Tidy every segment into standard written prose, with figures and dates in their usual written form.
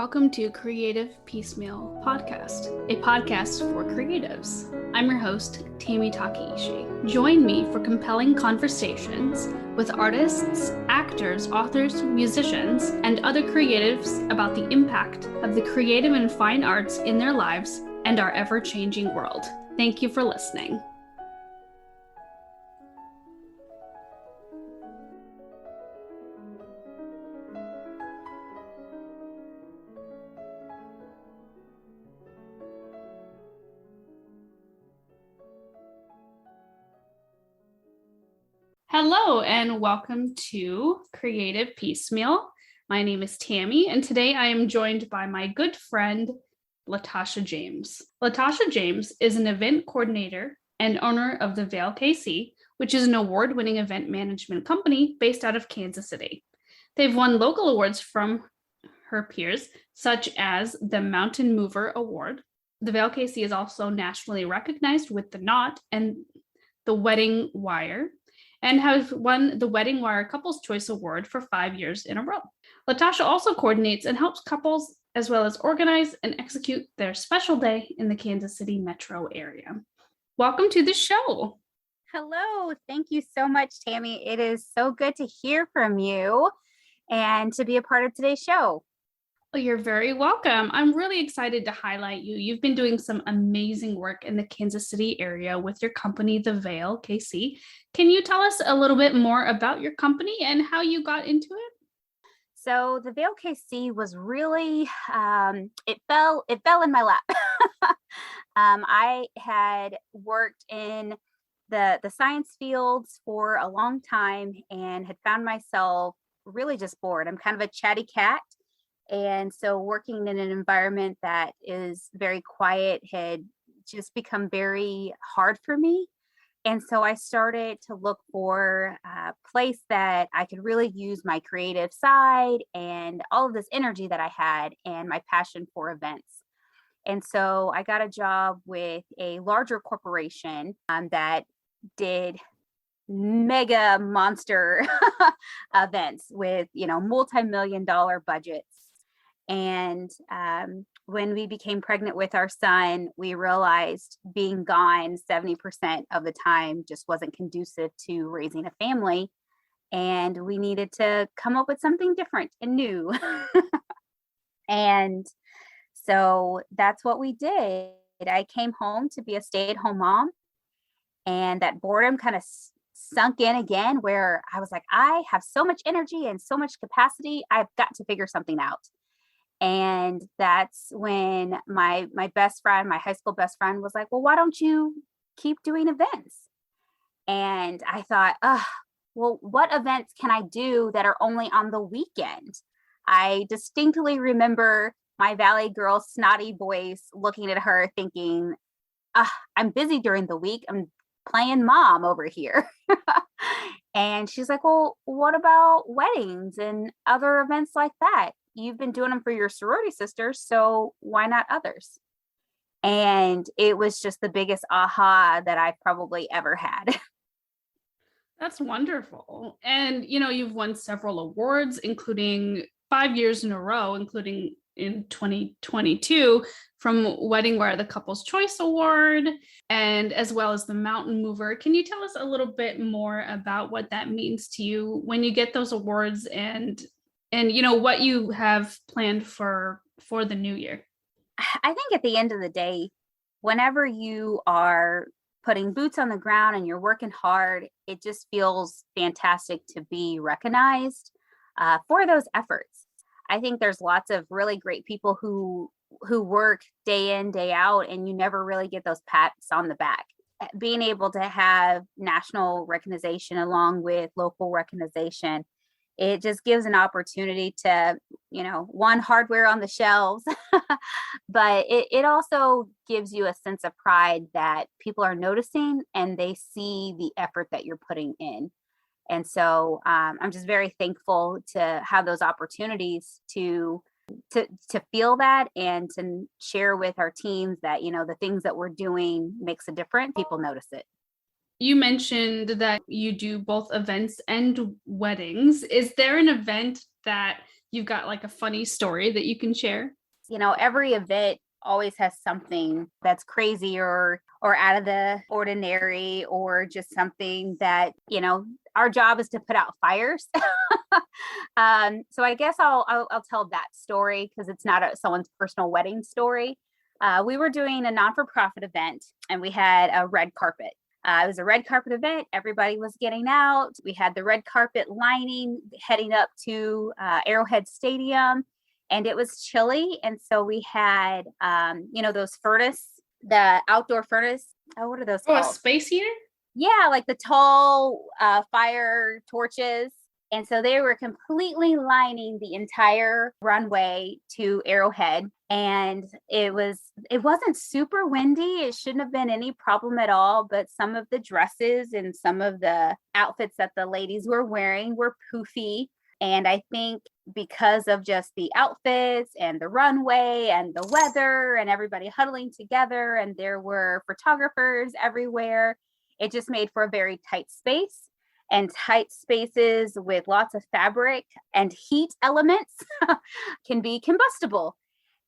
Welcome to Creative Piecemeal Podcast, a podcast for creatives. I'm your host, Tammy Takeishi. Join me for compelling conversations with artists, actors, authors, musicians, and other creatives about the impact of the creative and fine arts in their lives and our ever-changing world. Thank you for listening. Hello and welcome to Creative Piecemeal. My name is Tammy and today I am joined by my good friend, LaTasha James. LaTasha James is an event coordinator and owner of the Vail KC, which is an award-winning event management company based out of Kansas City. They've won local awards from her peers, such as the Mountain Mover Award. The Vail KC is also nationally recognized with the Knot and the WeddingWire, and have won the WeddingWire Couples Choice Award for 5 years in a row. LaTasha also coordinates and helps couples as well as organize and execute their special day in the Kansas City metro area. Welcome to the show. Hello. Thank you so much, Tammy. It is so good to hear from you and to be a part of today's show. Well, you're very welcome. I'm really excited to highlight you. You've been doing some amazing work in the Kansas City area with your company, the Vail KC. Can you tell us a little bit more about your company and how you got into it? So the Vail KC was really, it fell in my lap. I had worked in the science fields for a long time and had found myself really just bored. I'm kind of a chatty cat. And so working in an environment that is very quiet had just become very hard for me. And so I started to look for a place that I could really use my creative side and all of this energy that I had and my passion for events. And so I got a job with a larger corporation that did mega monster events with, multi-million-dollar budgets. And when we became pregnant with our son, we realized being gone 70% of the time just wasn't conducive to raising a family. And we needed to come up with something different and new. And so that's what we did. I came home to be a stay-at-home mom. And that boredom kind of sunk in again, where I was like, I have so much energy and so much capacity. I've got to figure something out. And that's when my best friend, my high school best friend, was like, well, why don't you keep doing events? And I thought, well, what events can I do that are only on the weekend? I distinctly remember my Valley girl snotty voice looking at her thinking, I'm busy during the week. I'm playing mom over here. And she's like, well, what about weddings and other events like that? You've been doing them for your sorority sisters, so why not others? And it was just the biggest aha that I've probably ever had. That's wonderful. And, you've won several awards, including 5 years in a row, including in 2022 from WeddingWire, the Couples Choice Award, and as well as the Mountain Mover. Can you tell us a little bit more about what that means to you when you get those awards and what you have planned for the new year? I think at the end of the day, whenever you are putting boots on the ground and you're working hard, it just feels fantastic to be recognized for those efforts. I think there's lots of really great people who work day in, day out, and you never really get those pats on the back. Being able to have national recognition along with local recognition, it just gives an opportunity to, one, hardware on the shelves, but it also gives you a sense of pride that people are noticing and they see the effort that you're putting in. And so I'm just very thankful to have those opportunities to feel that and to share with our teams that, the things that we're doing makes a difference. People notice it. You mentioned that you do both events and weddings. Is there an event that you've got like a funny story that you can share? Every event always has something that's crazy or out of the ordinary, or just something that, our job is to put out fires. So I guess I'll tell that story, because it's not someone's personal wedding story. We were doing a non-for-profit event, and we had a red carpet. It was a red carpet event. Everybody was getting out. We had the red carpet lining heading up to Arrowhead Stadium, and it was chilly. And so we had, those furnace, the outdoor furnace. Oh, what are those called? A space heater? Yeah, like the tall fire torches. And so they were completely lining the entire runway to Arrowhead. And it wasn't super windy. It shouldn't have been any problem at all. But some of the dresses and some of the outfits that the ladies were wearing were poofy. And I think because of just the outfits and the runway and the weather and everybody huddling together, and there were photographers everywhere, it just made for a very tight space. And tight spaces with lots of fabric and heat elements can be combustible.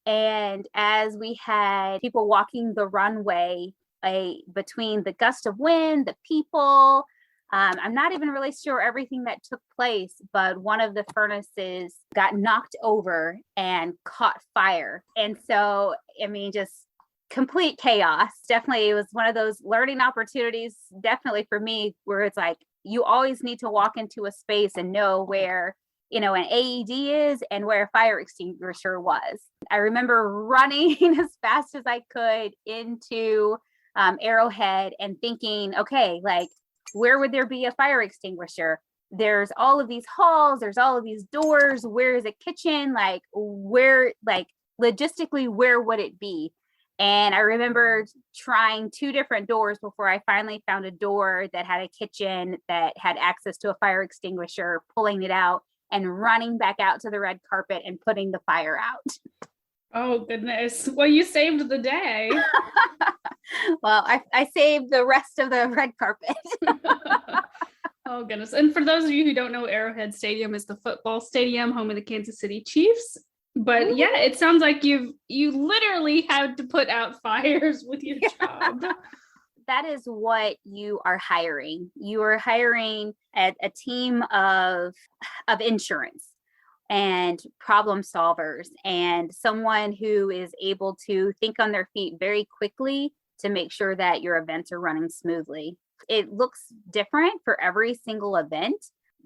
And as we had people walking the runway, between the gust of wind, the people, I'm not even really sure everything that took place, but one of the furnaces got knocked over and caught fire. And so, just complete chaos. Definitely, it was one of those learning opportunities, definitely for me, where it's like, you always need to walk into a space and know where, an AED is and where a fire extinguisher was. I remember running as fast as I could into Arrowhead and thinking, okay, like, where would there be a fire extinguisher? There's all of these halls, there's all of these doors. Where is a kitchen? Like, where, like, logistically, where would it be? And I remember trying 2 different doors before I finally found a door that had a kitchen that had access to a fire extinguisher, pulling it out and running back out to the red carpet and putting the fire out. Oh, goodness. Well, you saved the day. Well, I saved the rest of the red carpet. Oh, goodness. And for those of you who don't know, Arrowhead Stadium is the football stadium, home of the Kansas City Chiefs. But yeah, it sounds like you literally had to put out fires with your job. That is what you are hiring. You are hiring a team of insurance and problem solvers, and someone who is able to think on their feet very quickly to make sure that your events are running smoothly. It looks different for every single event.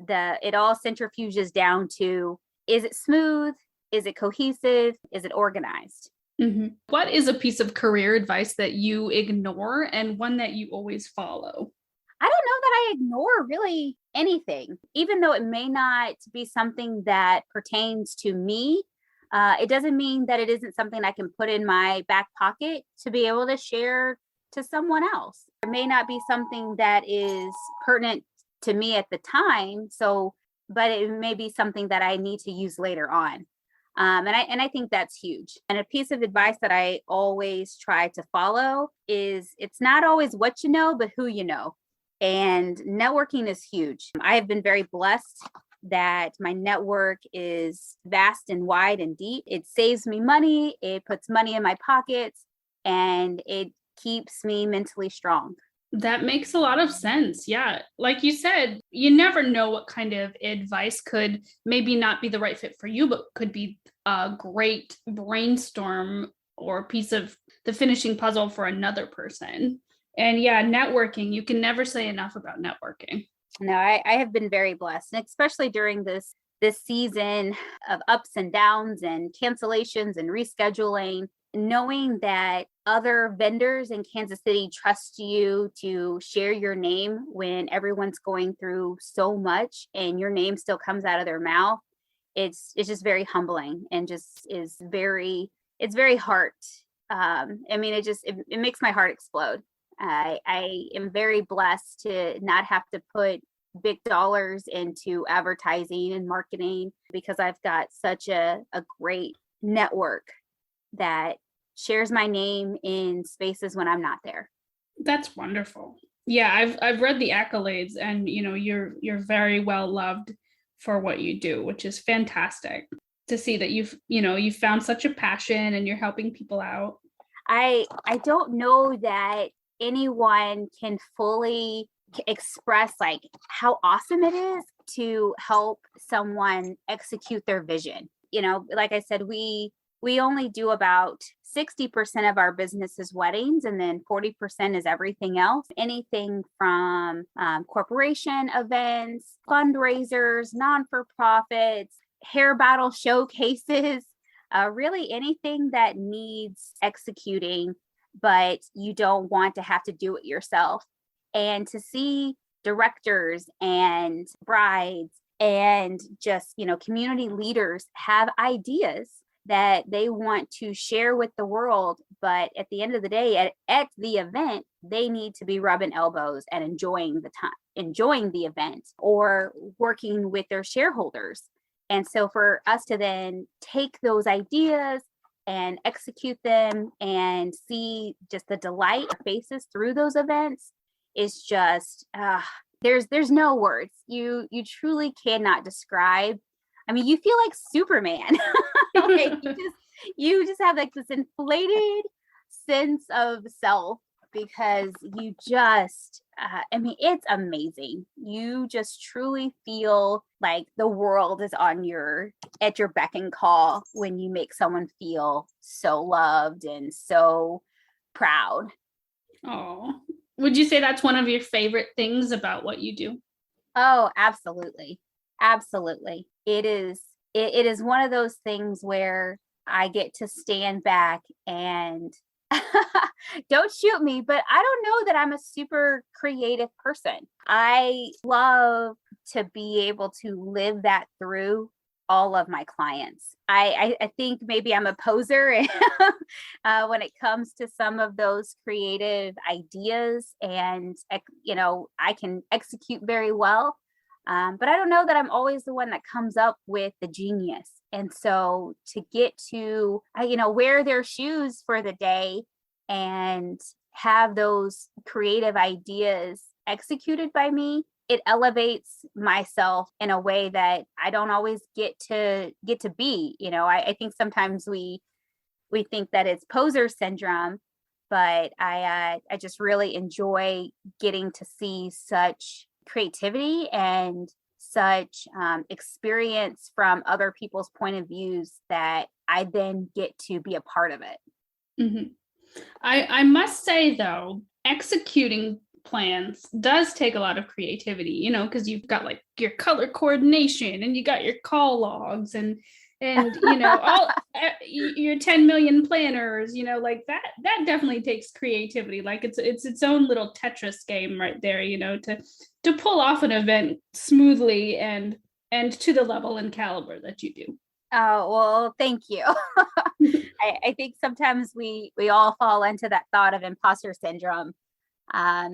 It all centrifuges down to, is it smooth? Is it cohesive? Is it organized? Mm-hmm. What is a piece of career advice that you ignore and one that you always follow? I don't know that I ignore really anything, even though it may not be something that pertains to me. It doesn't mean that it isn't something I can put in my back pocket to be able to share to someone else. It may not be something that is pertinent to me at the time, but it may be something that I need to use later on. And I think that's huge. And a piece of advice that I always try to follow is, it's not always what you know, but who you know. And networking is huge. I have been very blessed that my network is vast and wide and deep. It saves me money. It puts money in my pockets, and it keeps me mentally strong. That makes a lot of sense. Yeah. Like you said, you never know what kind of advice could maybe not be the right fit for you, but could be a great brainstorm or piece of the finishing puzzle for another person. And yeah, networking, you can never say enough about networking. No, I have been very blessed, and especially during this season of ups and downs and cancellations and rescheduling, knowing that other vendors in Kansas City trust you to share your name when everyone's going through so much and your name still comes out of their mouth. It's just very humbling, and just it's very heart. It makes my heart explode. I am very blessed to not have to put big dollars into advertising and marketing, because I've got such a great network that shares my name in spaces when I'm not there. That's wonderful. Yeah, I've read the accolades, and you're very well loved for what you do, which is fantastic. to see that you've found such a passion and you're helping people out. I don't know that anyone can fully express like how awesome it is to help someone execute their vision. Like I said, we only do about 60% of our business is weddings, and then 40% is everything else. Anything from corporation events, fundraisers, non-for-profits, hair battle showcases, really anything that needs executing, but you don't want to have to do it yourself. And to see directors and brides and just, community leaders have ideas that they want to share with the world. But at the end of the day, at the event, they need to be rubbing elbows and enjoying the event, or working with their shareholders. And so for us to then take those ideas and execute them and see just the delight of faces through those events is just, there's no words. You truly cannot describe. I mean, you feel like Superman. Like you just have like this inflated sense of self, because you just, it's amazing. You just truly feel like the world is at your beck and call when you make someone feel so loved and so proud. Oh, would you say that's one of your favorite things about what you do? Oh, absolutely. Absolutely. It is one of those things where I get to stand back and don't shoot me, but I don't know that I'm a super creative person. I love to be able to live that through all of my clients. I think maybe I'm a poser when it comes to some of those creative ideas, and I can execute very well. But I don't know that I'm always the one that comes up with the genius. And so to get to, wear their shoes for the day and have those creative ideas executed by me, it elevates myself in a way that I don't always get to be. I think sometimes we think that it's poser syndrome, but I just really enjoy getting to see such creativity and such experience from other people's point of views that I then get to be a part of it. Mm-hmm. I must say, though, executing plans does take a lot of creativity, because you've got like your color coordination and you got your call logs and all your 10 million planners, like that definitely takes creativity. Like it's its own little Tetris game right there, to pull off an event smoothly and to the level and caliber that you do. Oh, well, thank you. I think sometimes we all fall into that thought of imposter syndrome,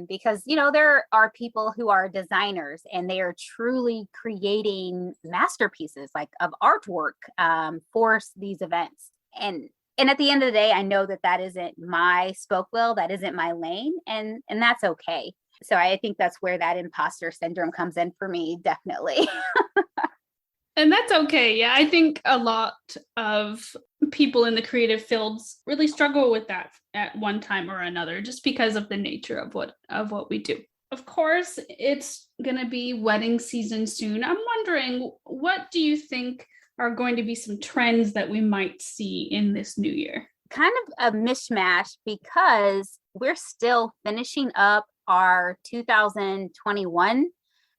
because, there are people who are designers and they are truly creating masterpieces like of artwork for these events. And at the end of the day, I know that isn't my spoke wheel, that isn't my lane, and that's okay. So I think that's where that imposter syndrome comes in for me, definitely. And that's okay. Yeah, I think a lot of people in the creative fields really struggle with that at one time or another, just because of the nature of what we do. Of course, it's going to be wedding season soon. I'm wondering, what do you think are going to be some trends that we might see in this new year? Kind of a mishmash, because we're still finishing up our 2021.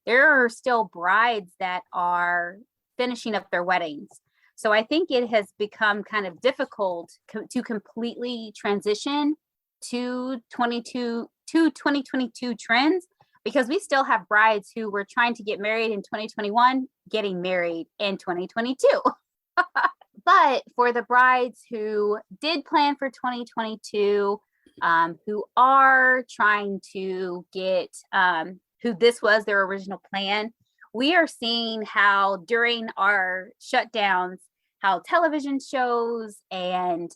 There are still brides that are finishing up their weddings. So I think it has become kind of difficult to completely transition to 2022 trends, because we still have brides who were trying to get married in 2021, getting married in 2022. But for the brides who did plan for 2022, who are trying to get, who this was their original plan, we are seeing how during our shutdowns, how television shows and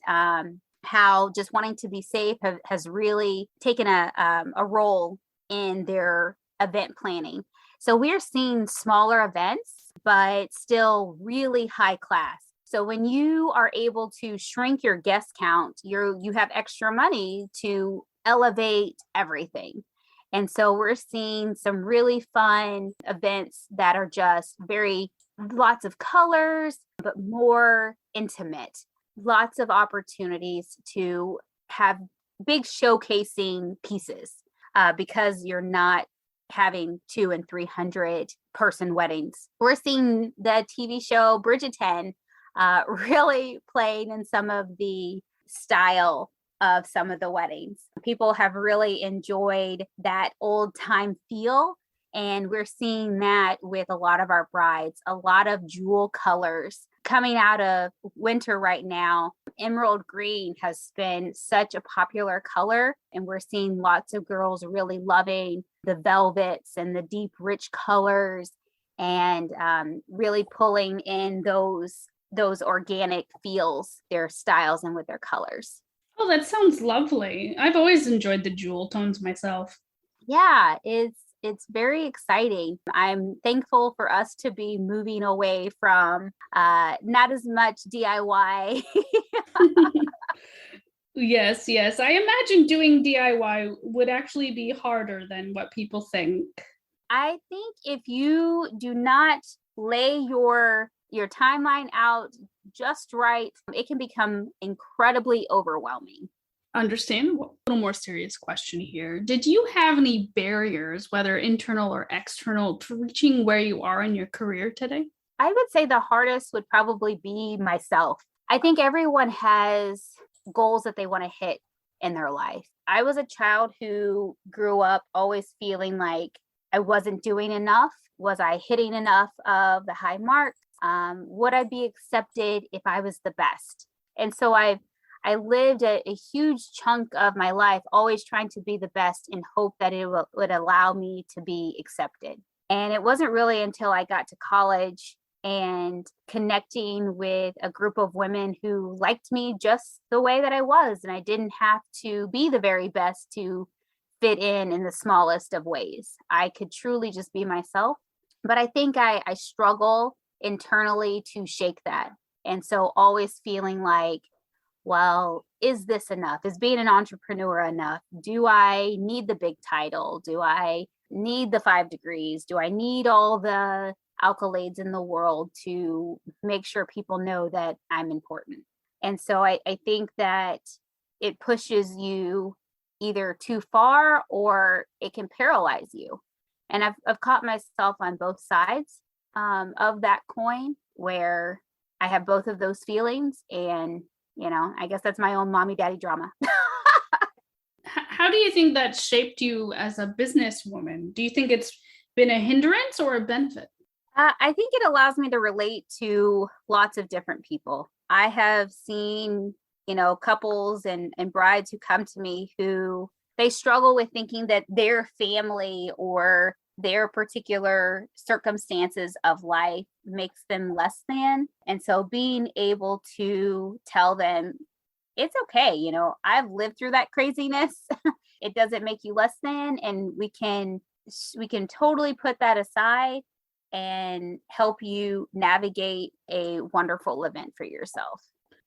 how just wanting to be safe has really taken a role in their event planning. So we're seeing smaller events, but still really high class. So when you are able to shrink your guest count, you have extra money to elevate everything. And so we're seeing some really fun events that are just lots of colors, but more intimate, lots of opportunities to have big showcasing pieces because you're not having 200 and 300 person weddings. We're seeing the TV show Bridgerton really playing in some of the style of some of the weddings. People have really enjoyed that old time feel. And we're seeing that with a lot of our brides, a lot of jewel colors coming out of winter right now. Emerald green has been such a popular color, and we're seeing lots of girls really loving the velvets and the deep, rich colors, and really pulling in those organic feels, their styles and with their colors. Oh, that sounds lovely. I've always enjoyed the jewel tones myself. Yeah, it's very exciting. I'm thankful for us to be moving away from not as much DIY. Yes. I imagine doing DIY would actually be harder than what people think. I think if you do not lay your timeline out just right, it can become incredibly overwhelming. Understandable. A little more serious question here. Did you have any barriers, whether internal or external, to reaching where you are in your career today? I would say the hardest would probably be myself. I think everyone has goals that they want to hit in their life. I was a child who grew up always feeling like I wasn't doing enough. Was I hitting enough of the high marks? Would I be accepted if I was the best? And so I lived a huge chunk of my life always trying to be the best in hope that it would allow me to be accepted. And it wasn't really until I got to college and connecting with a group of women who liked me just the way that I was, and I didn't have to be the very best to fit in the smallest of ways. I could truly just be myself. But I think I struggle internally to shake that. And so always feeling like, well, is this enough? Is being an entrepreneur enough? Do I need the big title? Do I need the 5 degrees? Do I need all the accolades in the world to make sure people know that I'm important? And so I think that it pushes you either too far or it can paralyze you. And I've caught myself on both sides of that coin where I have both of those feelings. And, I guess that's my own mommy daddy drama. How do you think that shaped you as a businesswoman? Do you think it's been a hindrance or a benefit? I think it allows me to relate to lots of different people. I have seen, couples and brides who come to me who they struggle with thinking that their family or their particular circumstances of life makes them less than. And so being able to tell them, it's okay, I've lived through that craziness. It doesn't make you less than, and we can totally put that aside and help you navigate a wonderful event for yourself.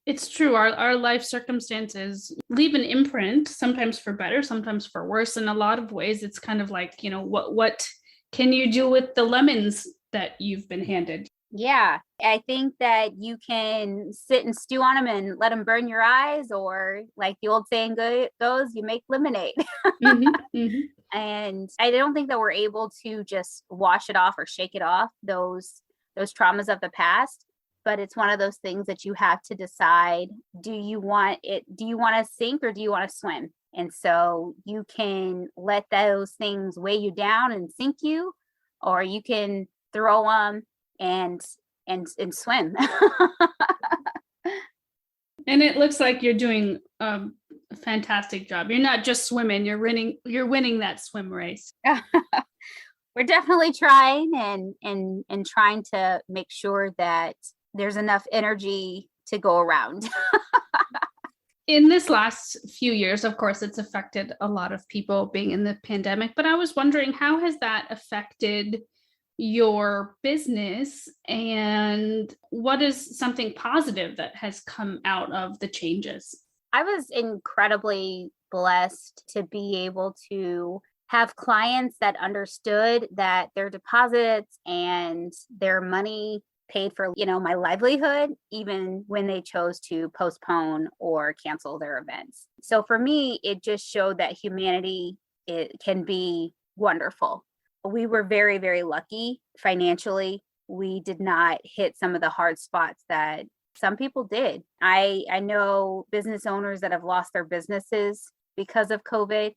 It's true. Our life circumstances leave an imprint, sometimes for better, sometimes for worse. In a lot of ways, it's kind of like, what can you do with the lemons that you've been handed? Yeah, I think that you can sit and stew on them and let them burn your eyes, or like the old saying goes, you make lemonade. And I don't think that we're able to just wash it off or shake it off, those traumas of the past. But it's one of those things that you have to decide, do you want to sink or do you want to swim? And so you can let those things weigh you down and sink you, or you can throw them and swim. And it looks like you're doing a fantastic job. You're not just swimming, you're winning that swim race. We're definitely trying and trying to make sure that there's enough energy to go around. In this last few years, of course, it's affected a lot of people being in the pandemic, but I was wondering, how has that affected your business, and what is something positive that has come out of the changes? I was incredibly blessed to be able to have clients that understood that their deposits and their money paid for, my livelihood, even when they chose to postpone or cancel their events. So for me, it just showed that humanity, it can be wonderful. We were very, very lucky financially. We did not hit some of the hard spots that some people did. I know business owners that have lost their businesses because of COVID,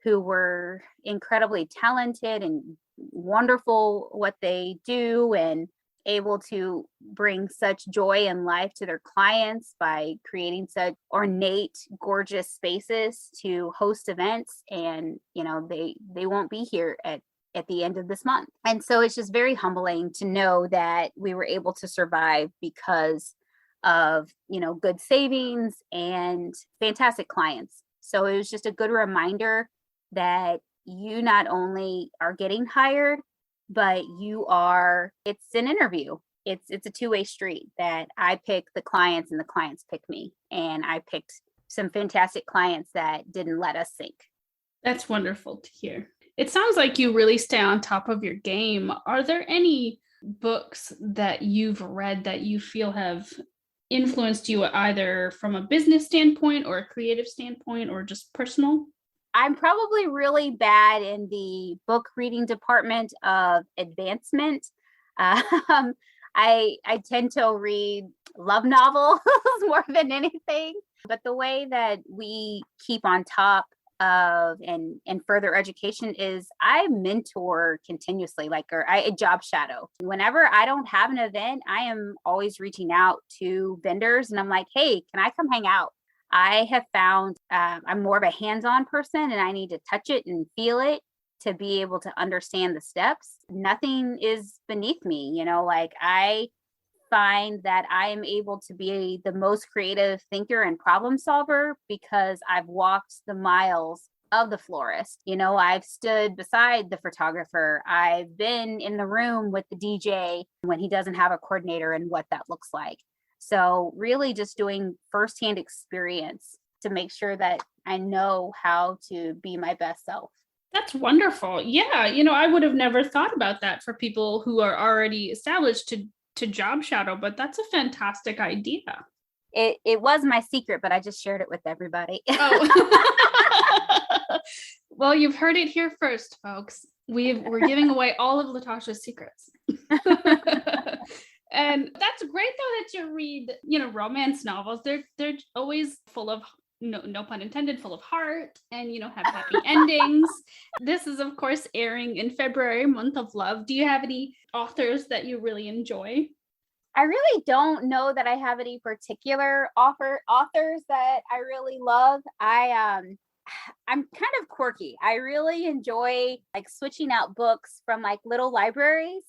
who were incredibly talented and wonderful what they do and able to bring such joy and life to their clients by creating such ornate, gorgeous spaces to host events. And, they won't be here at the end of this month. And so it's just very humbling to know that we were able to survive because of, good savings and fantastic clients. So it was just a good reminder that you not only are getting hired, but it's an interview. It's a two-way street, that I pick the clients and the clients pick me. And I picked some fantastic clients that didn't let us sink. That's wonderful to hear. It sounds like you really stay on top of your game. Are there any books that you've read that you feel have influenced you either from a business standpoint or a creative standpoint or just personal? I'm probably really bad in the book reading department of advancement. I tend to read love novels more than anything. But the way that we keep on top of and further education is I mentor continuously, or I job shadow. Whenever I don't have an event, I am always reaching out to vendors and I'm like, hey, can I come hang out? I have found I'm more of a hands-on person and I need to touch it and feel it to be able to understand the steps. Nothing is beneath me, I find that I am able to be the most creative thinker and problem solver because I've walked the miles of the florist. I've stood beside the photographer. I've been in the room with the DJ when he doesn't have a coordinator and what that looks like. So really just doing firsthand experience to make sure that I know how to be my best self. That's wonderful. Yeah. I would have never thought about that for people who are already established to job shadow, but that's a fantastic idea. It was my secret, but I just shared it with everybody. Oh. Well, you've heard it here first, folks. We're giving away all of LaTasha's secrets. And that's great though that you read, romance novels. They're always full of no pun intended, full of heart and, have happy endings. This is of course airing in February, month of love. Do you have any authors that you really enjoy? I really don't know that I have any particular authors that I really love. I'm kind of quirky. I really enjoy switching out books from little libraries.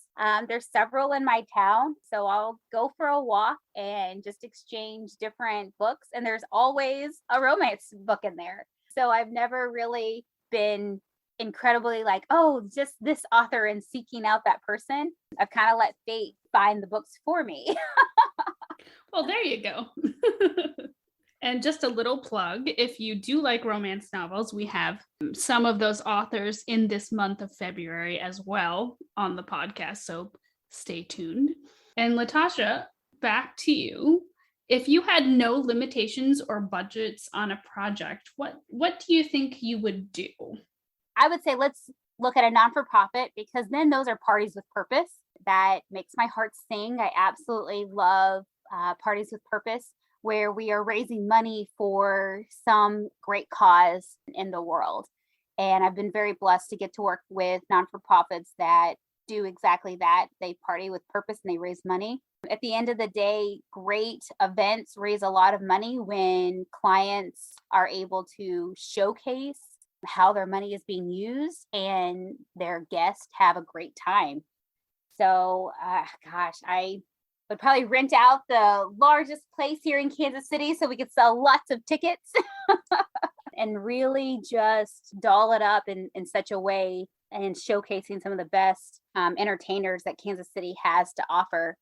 There's several in my town, so I'll go for a walk and just exchange different books. And there's always a romance book in there. So I've never really been incredibly just this author and seeking out that person. I've kind of let fate find the books for me. Well, there you go. And just a little plug, if you do like romance novels, we have some of those authors in this month of February as well on the podcast, so stay tuned. And LaTasha, back to you. If you had no limitations or budgets on a project, what do you think you would do? I would say let's look at a non-for-profit, because then those are parties with purpose. That makes my heart sing. I absolutely love parties with purpose, where we are raising money for some great cause in the world. And I've been very blessed to get to work with non-for-profits that do exactly that. They party with purpose and they raise money. At the end of the day, great events raise a lot of money when clients are able to showcase how their money is being used and their guests have a great time. So, I would probably rent out the largest place here in Kansas City so we could sell lots of tickets and really just doll it up in such a way and showcasing some of the best entertainers that Kansas City has to offer,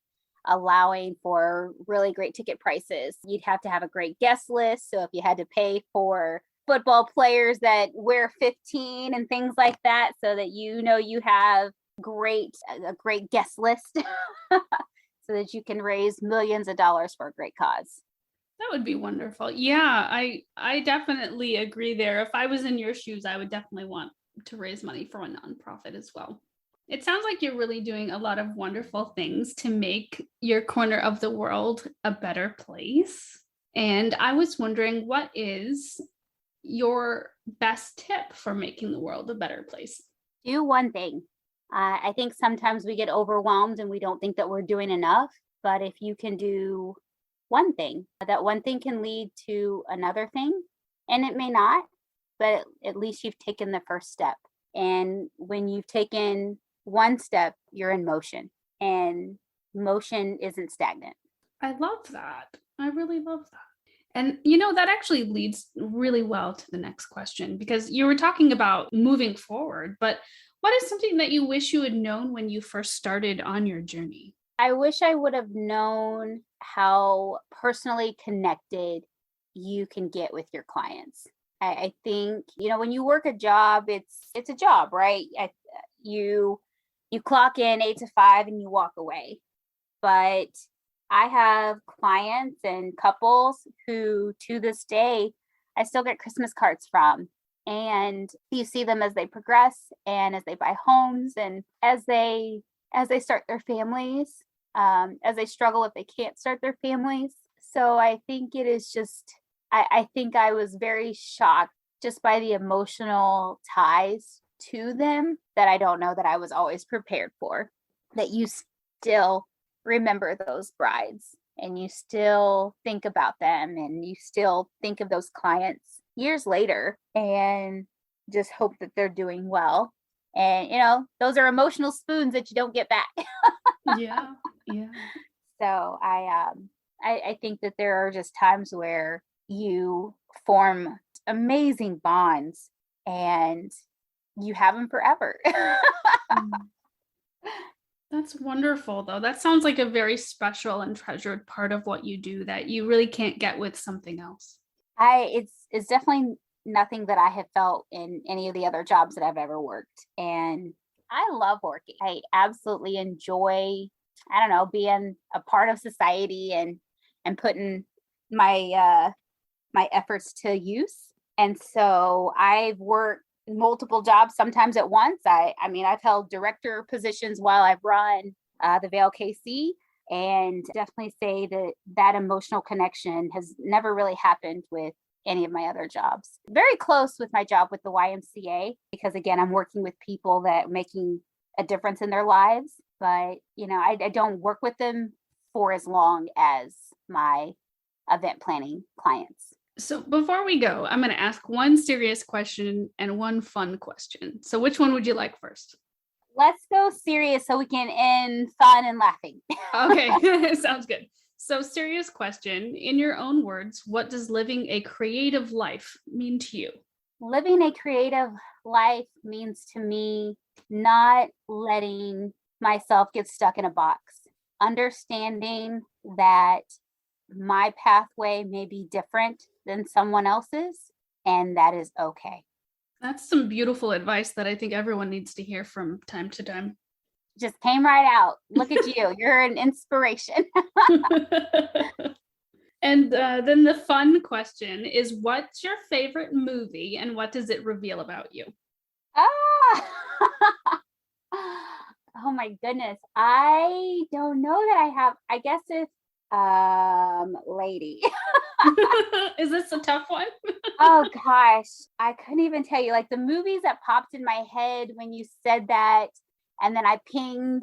allowing for really great ticket prices. You'd have to have a great guest list. So if you had to pay for football players that wear 15 and things like that, so that you have a great guest list so that you can raise millions of dollars for a great cause. That would be wonderful. Yeah, I definitely agree there. If I was in your shoes, I would definitely want to raise money for a nonprofit as well. It sounds like you're really doing a lot of wonderful things to make your corner of the world a better place. And I was wondering, what is your best tip for making the world a better place? Do one thing. I think sometimes we get overwhelmed and we don't think that we're doing enough. But if you can do one thing, that one thing can lead to another thing. And it may not, but at least you've taken the first step. And when you've taken one step, you're in motion. And motion isn't stagnant. I love that. I really love that. And, that actually leads really well to the next question, because you were talking about moving forward, but what is something that you wish you had known when you first started on your journey? I wish I would have known how personally connected you can get with your clients. I think, when you work a job, it's a job, right? You clock in 8 to 5 and you walk away. But I have clients and couples who, to this day, I still get Christmas cards from. And you see them as they progress and as they buy homes and as they start their families, as they struggle if they can't start their families. So I think it is just, I think I was very shocked just by the emotional ties to them that I don't know that I was always prepared for, that you still remember those brides and you still think about them and you still think of those clients years later and just hope that they're doing well. And, those are emotional spoons that you don't get back. Yeah. So I think that there are just times where you form amazing bonds and you have them forever. That's wonderful, though. That sounds like a very special and treasured part of what you do that you really can't get with something else. It's definitely nothing that I have felt in any of the other jobs that I've ever worked. And I love working. I absolutely enjoy, being a part of society and putting my my efforts to use. And so I've worked multiple jobs, sometimes at once. I've held director positions while I've run the Vail KC, and definitely say that emotional connection has never really happened with any of my other jobs. Very close with my job with the YMCA, because again, I'm working with people that are making a difference in their lives. But, I don't work with them for as long as my event planning clients. So before we go, I'm going to ask one serious question and one fun question. So which one would you like first? Let's go serious so we can end fun and laughing. Okay, sounds good. So serious question, in your own words, what does living a creative life mean to you? Living a creative life means to me not letting myself get stuck in a box, understanding that my pathway may be different than someone else's, and that is okay. That's some beautiful advice that I think everyone needs to hear from time to time. Just came right out. Look at you. You're an inspiration. And then the fun question is, what's your favorite movie and what does it reveal about you? Oh my goodness. I don't know that I have. I guess it's Lady. Is this a tough one? Oh gosh, I couldn't even tell you. Like the movies that popped in my head when you said that, and then I ping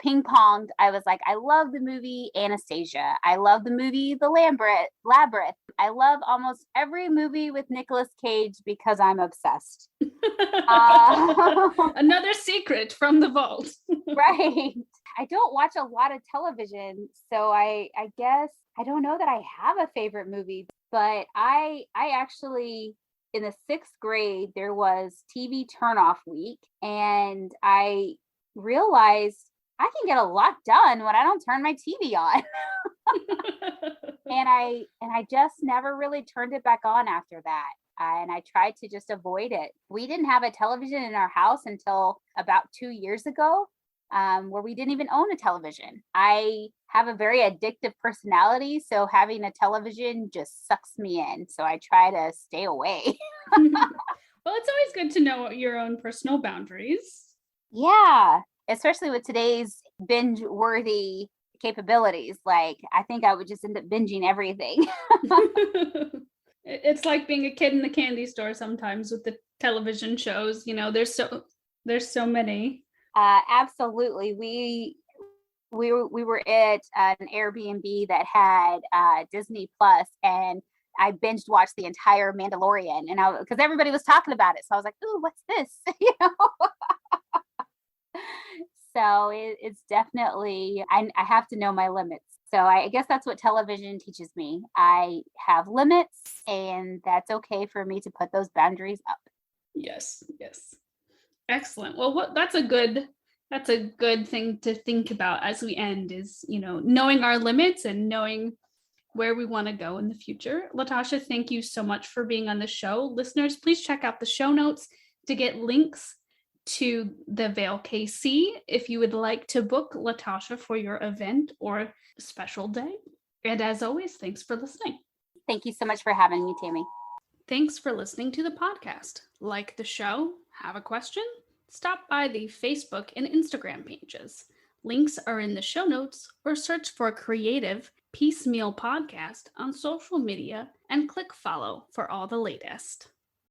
ponged. I was like, I love the movie Anastasia. I love the movie The Labyrinth. I love almost every movie with Nicolas Cage because I'm obsessed. Another secret from the vault. Right. I don't watch a lot of television, so I guess I don't know that I have a favorite movie, but I actually in the 6th grade, there was TV turnoff week, and I realized I can get a lot done when I don't turn my TV on. And I just never really turned it back on after that. And I tried to just avoid it. We didn't have a television in our house until about 2 years ago, where we didn't even own a television. I have a very addictive personality, so having a television just sucks me in. So I try to stay away. Well, it's always good to know your own personal boundaries. Yeah, especially with today's binge-worthy capabilities. Like, I think I would just end up binging everything. It's like being a kid in the candy store sometimes with the television shows. There's so many. Absolutely. We were at an Airbnb that had Disney Plus, and I binged watched the entire Mandalorian, and because everybody was talking about it, so I was like, "Ooh, what's this?" So it's definitely, I have to know my limits. So I guess that's what television teaches me. I have limits, and that's okay for me to put those boundaries up. Yes. Excellent. Well, that's a good thing to think about as we end is, knowing our limits and knowing where we want to go in the future. LaTasha, thank you so much for being on the show. Listeners, please check out the show notes to get links to the Vail KC if you would like to book LaTasha for your event or special day. And as always, thanks for listening. Thank you so much for having me, Tammy. Thanks for listening to the podcast. Like the show? Have a question? Stop by the Facebook and Instagram pages. Links are in the show notes, or search for Creative Piecemeal Podcast on social media and click follow for all the latest.